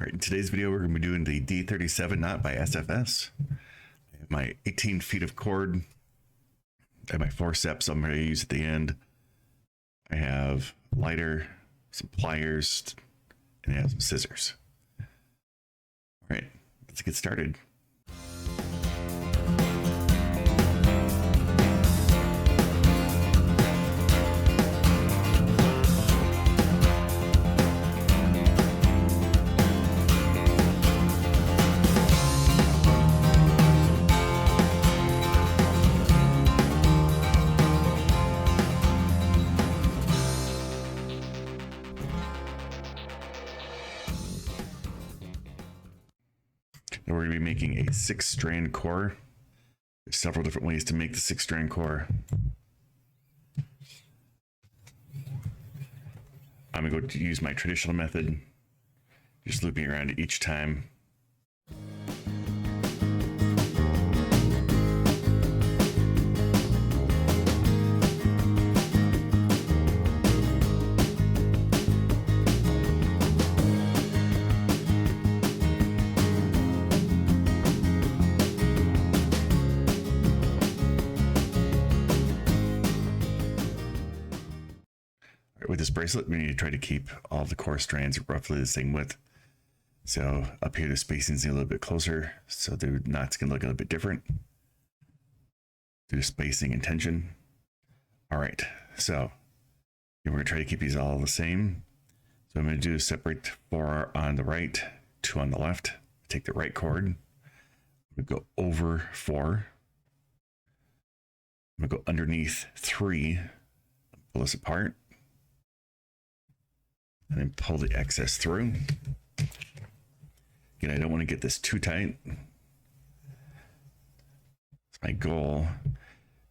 All right, in today's video, we're going to be doing the D-37 knot by SFS. I have my 18 feet of cord. I have my forceps I'm going to use at the end. I have lighter, some pliers, and I have some scissors. All right, let's get started. Now we're going to be making a 6-strand core. There's several different ways to make the 6-strand core. I'm going to go to use my traditional method, just looping around each time. With this bracelet, we need to try to keep all the core strands roughly the same width. So up here, the spacing's a little bit closer, so the knots can look a little bit different due to spacing and tension. All right, so we're going to try to keep these all the same. So I'm going to do separate 4 on the right, 2 on the left. Take the right cord, we go over 4. I'm going to go underneath 3, pull this apart, and then pull the excess through. Again, I don't want to get this too tight. So my goal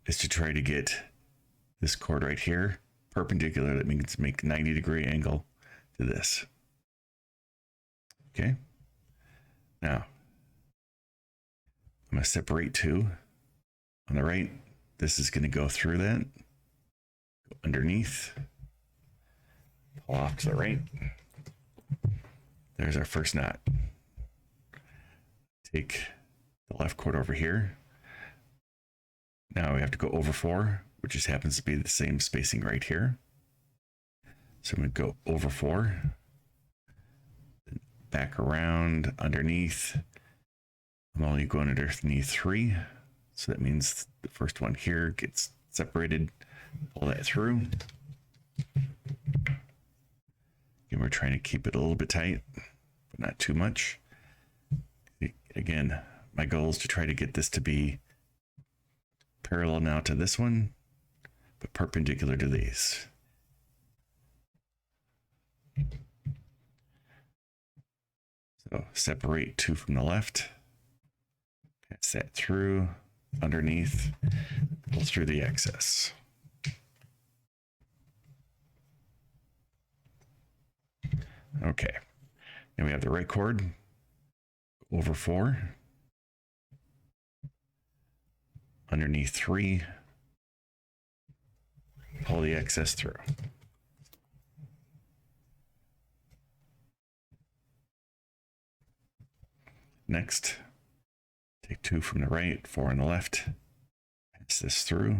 is to try to get this cord right here perpendicular. That means make 90-degree angle to this. Okay. Now, I'm going to separate 2 on the right. This is going to go through that, go underneath, pull off to the right. There's our first knot. Take the left cord over here. Now we have to go over 4, which just happens to be the same spacing right here. So I'm going to go over 4, then back around underneath. I'm only going underneath 3. So that means the first one here gets separated. Pull that through. And we're trying to keep it a little bit tight, but not too much. Again, my goal is to try to get this to be parallel now to this one, but perpendicular to these. So separate 2 from the left, pass that through, underneath, pull through the excess. Okay, and we have the right cord, over 4, underneath 3, pull the excess through. Next, take 2 from the right, 4 on the left, pass this through,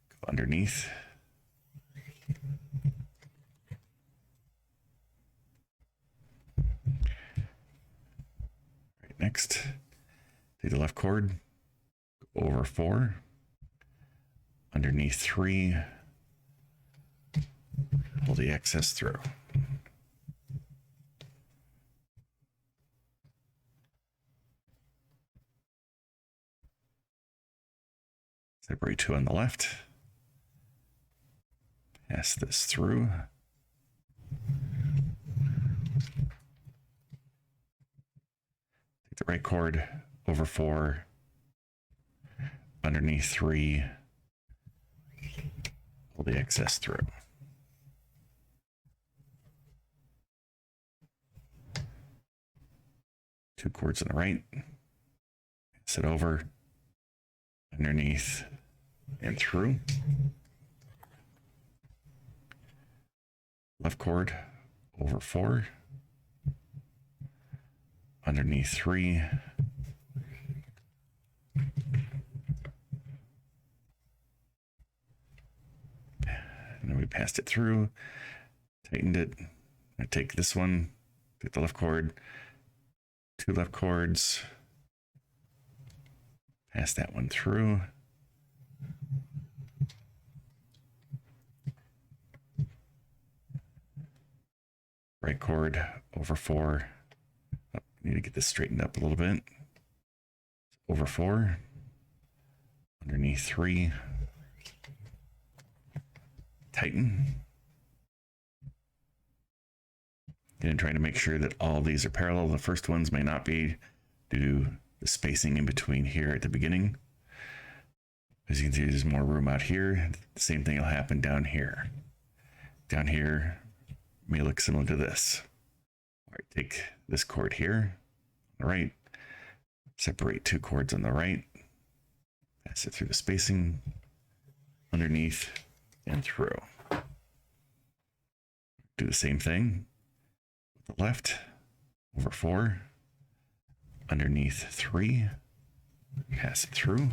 go underneath. Next, take the left cord, go over 4, underneath 3, pull the excess through. Separate 2 on the left, pass this through. The right cord over 4, underneath 3, pull the excess through. Two cords on the right, pass it over, underneath, and through. Left cord over 4, underneath 3. And then we passed it through, tightened it. I take this one, take the left cord, 2 left cords, pass that one through. Right cord over 4. Oh, need to get this straightened up a little bit. Over 4, underneath 3, tighten. And trying to make sure that all these are parallel. The first ones may not be due to the spacing in between here at the beginning. As you can see, there's more room out here. The same thing will happen down here. Down here may look similar to this. All right, take this cord here on the right, separate 2 cords on the right, pass it through the spacing, underneath and through. Do the same thing with the left, over 4, underneath 3, pass it through.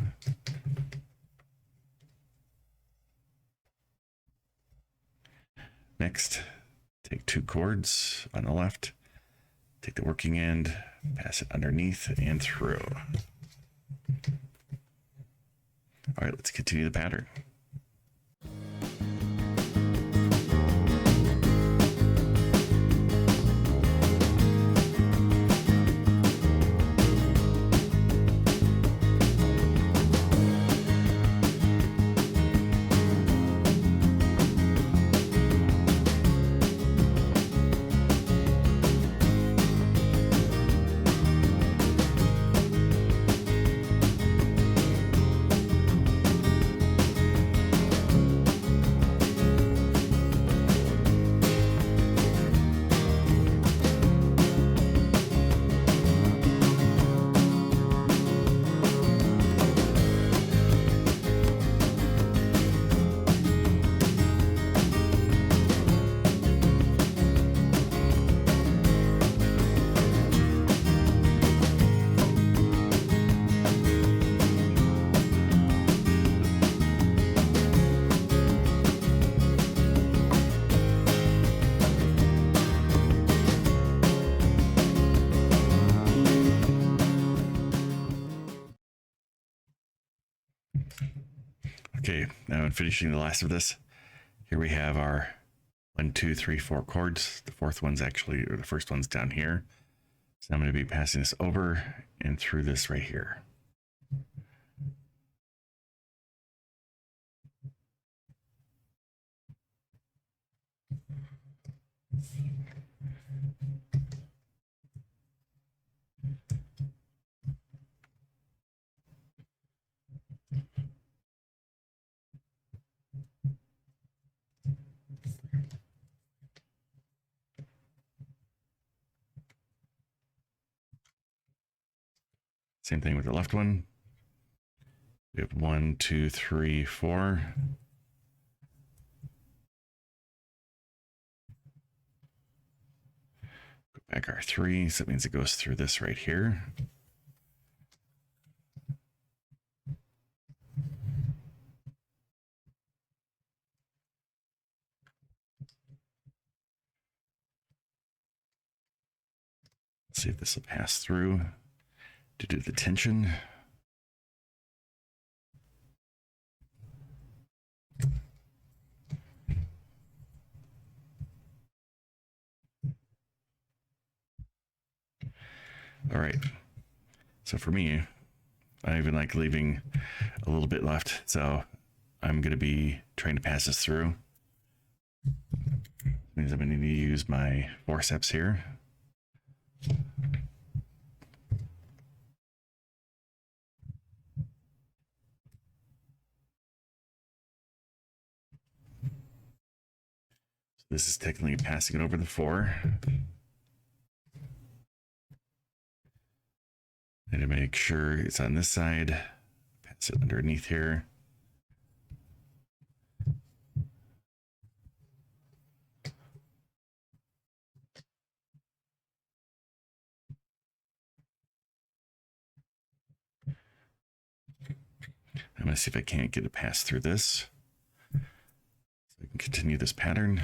Next, take 2 cords on the left, take the working end, pass it underneath and through. All right, let's continue the pattern. Okay, now in finishing the last of this, here we have our 1, 2, 3, 4 chords. The fourth one's actually, or the first one's down here. So I'm going to be passing this over and through this right here. Same thing with the left one. We have 1, 2, 3, 4. Go back our 3, so that means it goes through this right here. Let's see if this will pass through to do the tension. All right, so for me, I even like leaving a little bit left, so I'm going to be trying to pass this through. That means I'm going to need to use my forceps here. So this is technically passing it over the 4. And to make sure it's on this side, pass it underneath here. I'm going to see if I can't get it passed through this. So I can continue this pattern.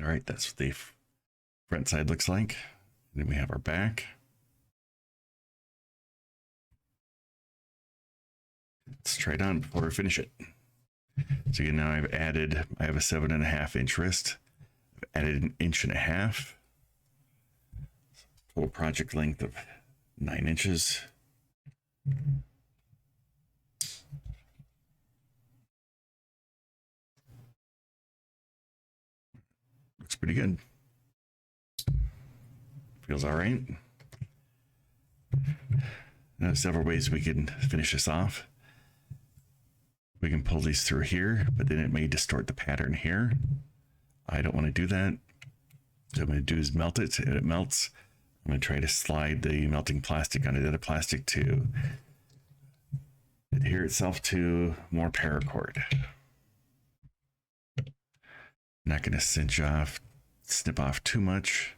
All right, that's what the front side looks like. And then we have our back. Let's try it on before we finish it. So again, now I have a 7.5 inch wrist. I've added 1.5 inches. Total project length of 9 inches. Looks pretty good. Feels all right. Now, several ways we can finish this off. We can pull these through here, but then it may distort the pattern here. I don't want to do that. So what I'm going to do is melt it, and it melts. I'm going to try to slide the melting plastic onto the other plastic to adhere itself to more paracord. Not going to snip off too much,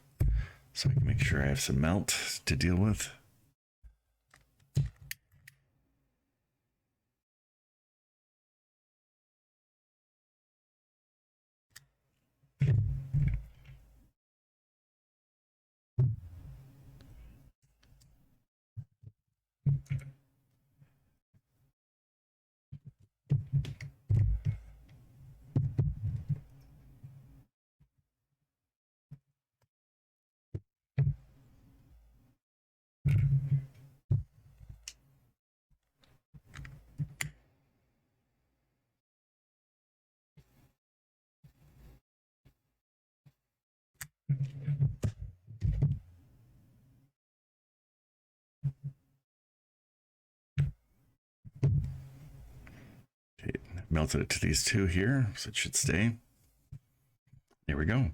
so I can make sure I have some melt to deal with. Okay, melted it to these two here, so it should stay. There we go.